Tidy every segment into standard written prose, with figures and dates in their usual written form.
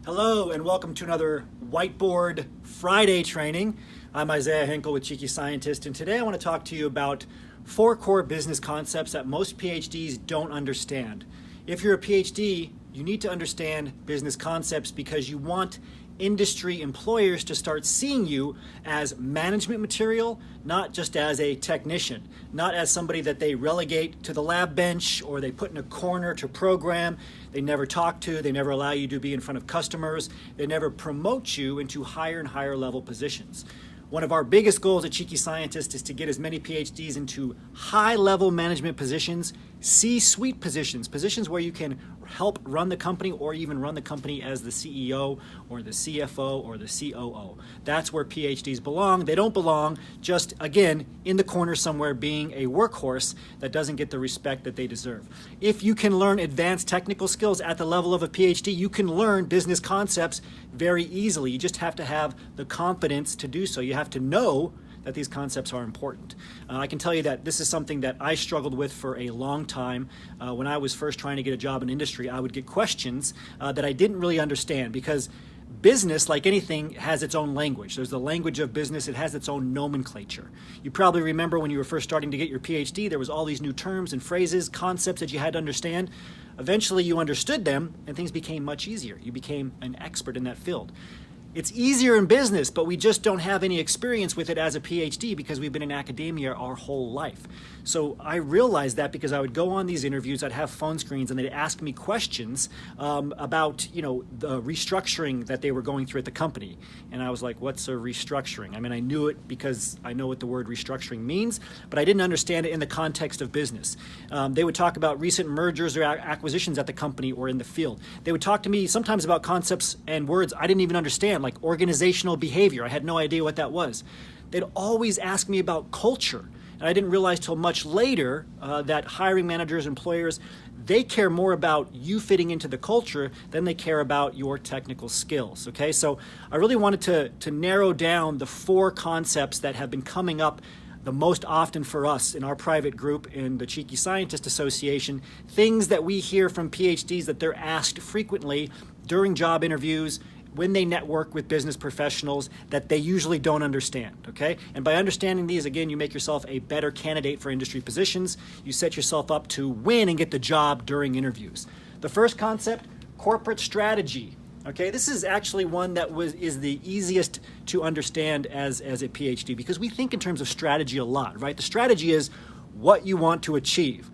Hello and welcome to another Whiteboard Friday training. I'm Isaiah Henkel with Cheeky Scientist, and today I want to talk to you about 4 core business concepts that most PhDs don't understand. If you're a PhD, you need to understand business concepts because you want industry employers to start seeing you as management material, not just as a technician, not as somebody that they relegate to the lab bench or they put in a corner to program. They never talk to, they never allow you to be in front of customers, they never promote you into higher and higher level positions. One of our biggest goals at Cheeky Scientist is to get as many PhDs into high-level management positions, C-suite positions, positions where you can help run the company or even run the company as the CEO or the CFO or the COO. That's where PhDs belong. They don't belong just, again, in the corner somewhere being a workhorse that doesn't get the respect that they deserve. If you can learn advanced technical skills at the level of a PhD, you can learn business concepts very easily. You just have to have the confidence to do so. You have to know that these concepts are important. I can tell you that this is something that I struggled with for a long time. When I was first trying to get a job in industry, I would get questions that I didn't really understand because business, like anything, has its own language. There's the language of business. It has its own nomenclature. You probably remember when you were first starting to get your PhD, there was all these new terms and phrases, concepts that you had to understand. Eventually you understood them and things became much easier. You became an expert in that field. It's easier in business, but we just don't have any experience with it as a PhD because we've been in academia our whole life. So I realized that because I would go on these interviews, I'd have phone screens, and they'd ask me questions about, the restructuring that they were going through at the company. And I was like, what's a restructuring? I mean, I knew it because I know what the word restructuring means, but I didn't understand it in the context of business. They would talk about recent mergers or acquisitions at the company or in the field. They would talk to me sometimes about concepts and words I didn't even understand, like organizational behavior. I had no idea what that was. They'd always ask me about culture. And I didn't realize till much later that hiring managers, employers, they care more about you fitting into the culture than they care about your technical skills. Okay, so I really wanted to narrow down the 4 concepts that have been coming up the most often for us in our private group in the Cheeky Scientist Association, things that we hear from PhDs that they're asked frequently during job interviews, when they network with business professionals that they usually don't understand, okay? And by understanding these, again, you make yourself a better candidate for industry positions. You set yourself up to win and get the job during interviews. The first concept, corporate strategy, okay? This is actually one that is the easiest to understand as a PhD because we think in terms of strategy a lot, right? The strategy is what you want to achieve.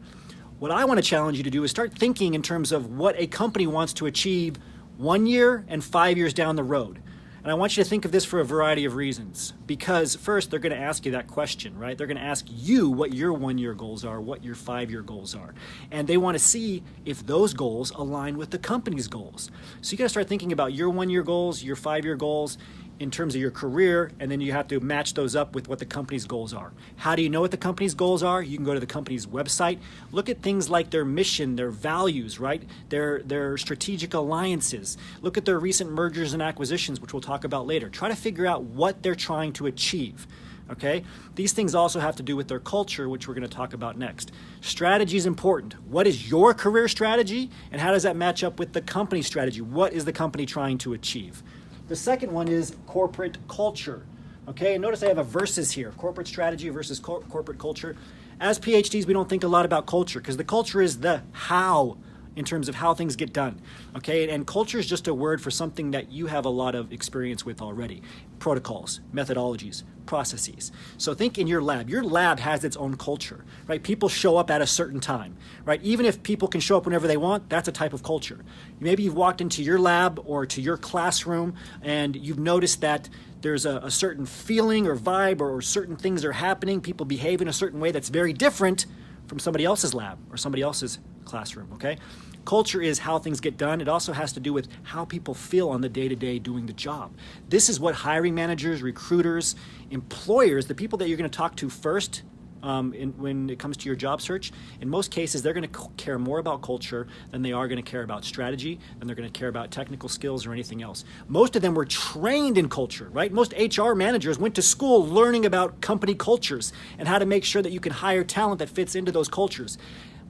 What I want to challenge you to do is start thinking in terms of what a company wants to achieve 1 year and 5 years down the road. And I want you to think of this for a variety of reasons. Because first, they're going to ask you that question, right? They're going to ask you what your 1-year goals are, what your 5-year goals are. And they want to see if those goals align with the company's goals. So you got to start thinking about your 1-year goals, your 5-year goals in terms of your career, and then you have to match those up with what the company's goals are. How do you know what the company's goals are? You can go to the company's website, look at things like their mission, their values, right? Their strategic alliances. Look at their recent mergers and acquisitions, which we'll talk about later. Try to figure out what they're trying to achieve. Okay? These things also have to do with their culture, which we're going to talk about next. Strategy is important. What is your career strategy, and how does that match up with the company strategy? What is the company trying to achieve? The second one is corporate culture. Okay, and notice I have a versus here, corporate strategy versus corporate culture. As PhDs, we don't think a lot about culture because the culture is the how in terms of how things get done. Okay, and culture is just a word for something that you have a lot of experience with already. Protocols, methodologies, processes. So think in your lab. Your lab has its own culture, right? People show up at a certain time, right? Even if people can show up whenever they want, that's a type of culture. Maybe you've walked into your lab or to your classroom and you've noticed that there's a certain feeling or vibe or certain things are happening. People behave in a certain way that's very different from somebody else's lab or somebody else's classroom, okay? Culture is how things get done. It also has to do with how people feel on the day-to-day doing the job. This is what hiring managers, recruiters, employers, the people that you're going to talk to first when it comes to your job search, in most cases, they're going to care more about culture than they are going to care about strategy, than they're going to care about technical skills or anything else. Most of them were trained in culture, right? Most HR managers went to school learning about company cultures and how to make sure that you can hire talent that fits into those cultures.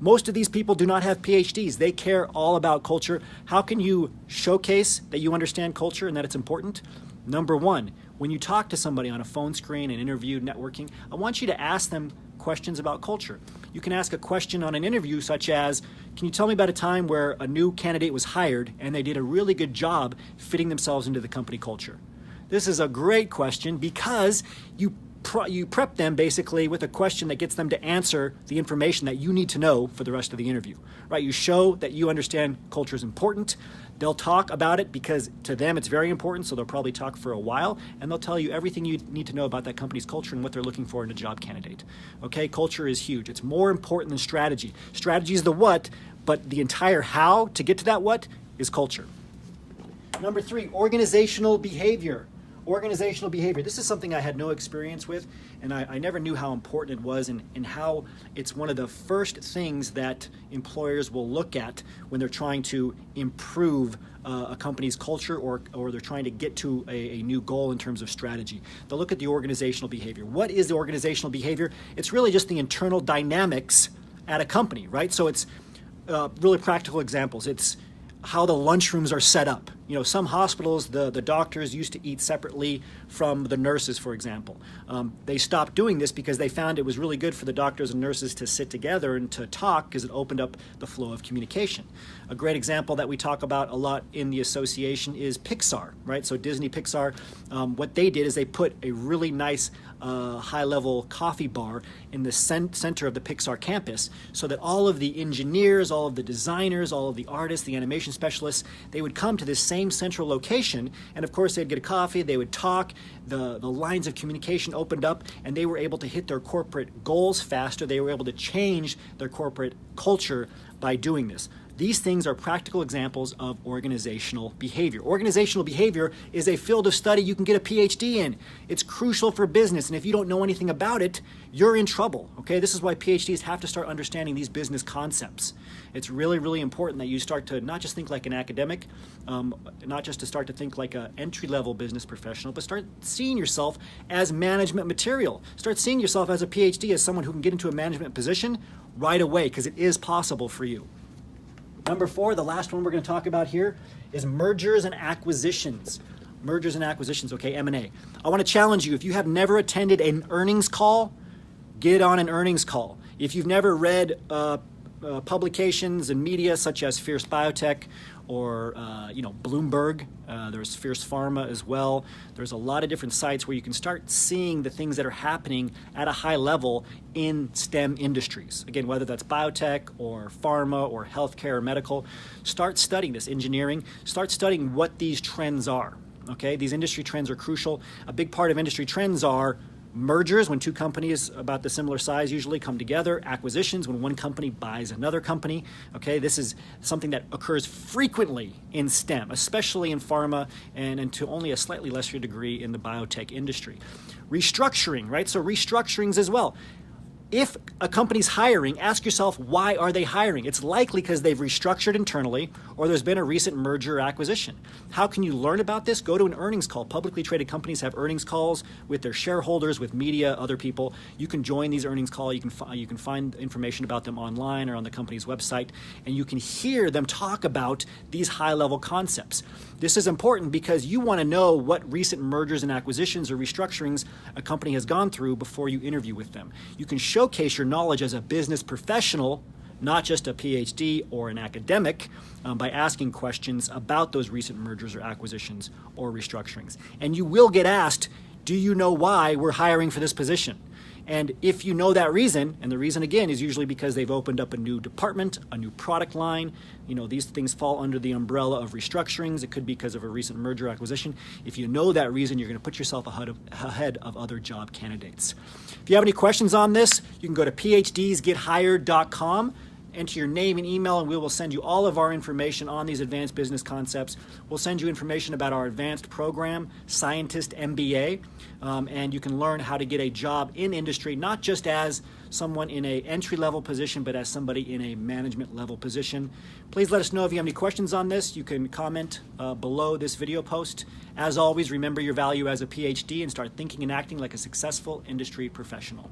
Most of these people do not have PhDs. They care all about culture. How can you showcase that you understand culture and that it's important? Number one, when you talk to somebody on a phone screen, an interview, networking, I want you to ask them questions about culture. You can ask a question on an interview such as, can you tell me about a time where a new candidate was hired and they did a really good job fitting themselves into the company culture? This is a great question because you prep them basically with a question that gets them to answer the information that you need to know for the rest of the interview, right? You show that you understand culture is important. They'll talk about it because to them it's very important, so they'll probably talk for a while, and they'll tell you everything you need to know about that company's culture and what they're looking for in a job candidate. Okay, culture is huge. It's more important than strategy. Strategy is the what, but the entire how to get to that what is culture. Number three, organizational behavior. Organizational behavior. This is something I had no experience with, and I never knew how important it was and how it's one of the first things that employers will look at when they're trying to improve a company's culture or they're trying to get to a new goal in terms of strategy. They'll look at the organizational behavior. What is the organizational behavior? It's really just the internal dynamics at a company, right? So it's really practical examples. It's how the lunchrooms are set up. You know, some hospitals, the doctors used to eat separately from the nurses, for example. They stopped doing this because they found it was really good for the doctors and nurses to sit together and to talk because it opened up the flow of communication. A great example that we talk about a lot in the association is Pixar, right? So Disney Pixar, what they did is they put a really nice high-level coffee bar in the center of the Pixar campus so that all of the engineers, all of the designers, all of the artists, the animation specialists, they would come to this same central location, and of course they'd get a coffee, they would talk, the lines of communication opened up, and they were able to hit their corporate goals faster. They were able to change their corporate culture by doing this. These things are practical examples of organizational behavior. Organizational behavior is a field of study you can get a PhD in. It's crucial for business, and if you don't know anything about it, you're in trouble, okay? This is why PhDs have to start understanding these business concepts. It's really, really important that you start to not just think like an academic, not just to start to think like an entry-level business professional, but start seeing yourself as management material. Start seeing yourself as a PhD, as someone who can get into a management position right away, because it is possible for you. Number four, the last one we're going to talk about here is mergers and acquisitions. Mergers and acquisitions, okay, M&A. I want to challenge you, if you have never attended an earnings call, get on an earnings call. If you've never read publications and media such as Fierce Biotech or Bloomberg, there's Fierce Pharma as well. There's a lot of different sites where you can start seeing the things that are happening at a high level in STEM industries. Again, whether that's biotech or pharma or healthcare or medical, start studying this. Engineering, start studying what these trends are. Okay, these industry trends are crucial. A big part of industry trends are mergers, when two companies about the similar size usually come together. Acquisitions, when one company buys another company. Okay, this is something that occurs frequently in STEM, especially in pharma and to only a slightly lesser degree in the biotech industry. Restructuring, right? So restructurings as well. If a company's hiring, ask yourself, why are they hiring? It's likely because they've restructured internally or there's been a recent merger or acquisition. How can you learn about this? Go to an earnings call. Publicly traded companies have earnings calls with their shareholders, with media, other people. You can join these earnings calls. You can find information about them online or on the company's website, and you can hear them talk about these high-level concepts. This is important because you want to know what recent mergers and acquisitions or restructurings a company has gone through before you interview with them. You can showcase your knowledge as a business professional, not just a PhD or an academic, by asking questions about those recent mergers or acquisitions or restructurings. And you will get asked, do you know why we're hiring for this position? And if you know that reason, and the reason again is usually because they've opened up a new department, a new product line, these things fall under the umbrella of restructurings. It could be because of a recent merger acquisition. If you know that reason, you're going to put yourself ahead of other job candidates. If you have any questions on this, you can go to phdsgethired.com. Enter your name and email, and we will send you all of our information on these advanced business concepts. We'll send you information about our advanced program, Scientist MBA, and you can learn how to get a job in industry, not just as someone in an entry-level position, but as somebody in a management-level position. Please let us know if you have any questions on this. You can comment below this video post. As always, remember your value as a PhD and start thinking and acting like a successful industry professional.